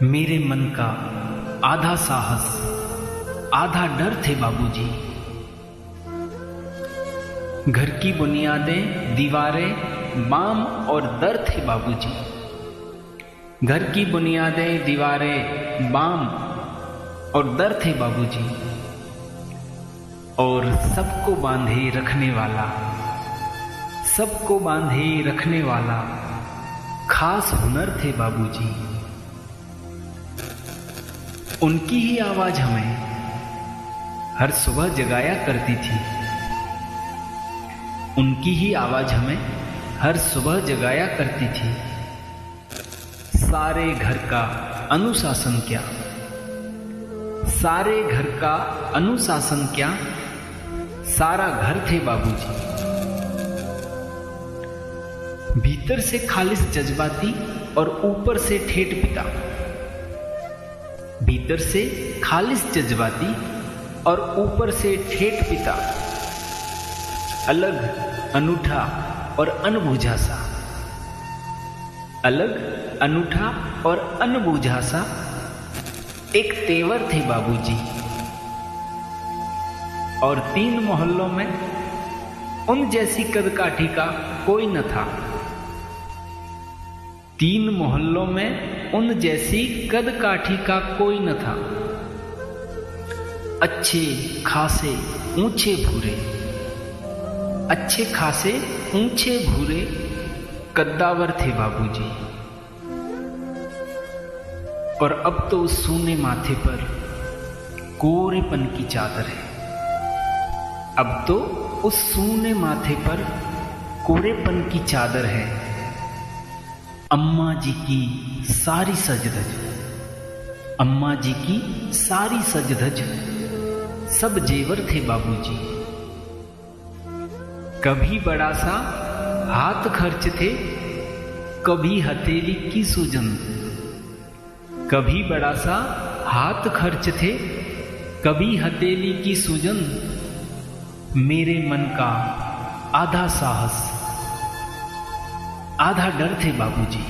मेरे मन का आधा साहस आधा डर थे बाबूजी। घर की बुनियादें दीवारें बाम और दर थे बाबूजी। घर की बुनियादें दीवारें बाम और दर थे बाबूजी। और सबको बांधे रखने वाला, सबको बांधे रखने वाला खास हुनर थे बाबूजी। उनकी ही आवाज हमें हर सुबह जगाया करती थी। उनकी ही आवाज हमें हर सुबह जगाया करती थी। सारे घर का अनुशासन क्या, सारे घर का अनुशासन क्या, सारा घर थे बाबूजी। भीतर से खालिस जज्बाती और ऊपर से ठेठ पिता। भीतर से खालिस जज्बाती और ऊपर से ठेठ पिता। अलग अनूठा और अनबूझा सा, अलग अनूठा और अनबूझा सा एक तेवर थे बाबूजी। और 3 मोहल्लों में उन जैसी कदकाठी का कोई न था। 3 मोहल्लों में उन जैसी कदकाठी का कोई न था। अच्छे खासे ऊंचे भूरे, अच्छे खासे ऊंचे भूरे कद्दावर थे बाबूजी। और अब तो उस सूने माथे पर कोरेपन की चादर है। अब तो उस सूने माथे पर कोरेपन की चादर है। अम्मा जी की सारी सजधज, अम्मा जी की सारी सजधज सब जेवर थे बाबूजी। कभी बड़ा सा हाथ खर्च थे, कभी हथेली की सूजन। कभी बड़ा सा हाथ खर्च थे, कभी हथेली की सूजन। मेरे मन का आधा साहस आधा डर थे बाबूजी।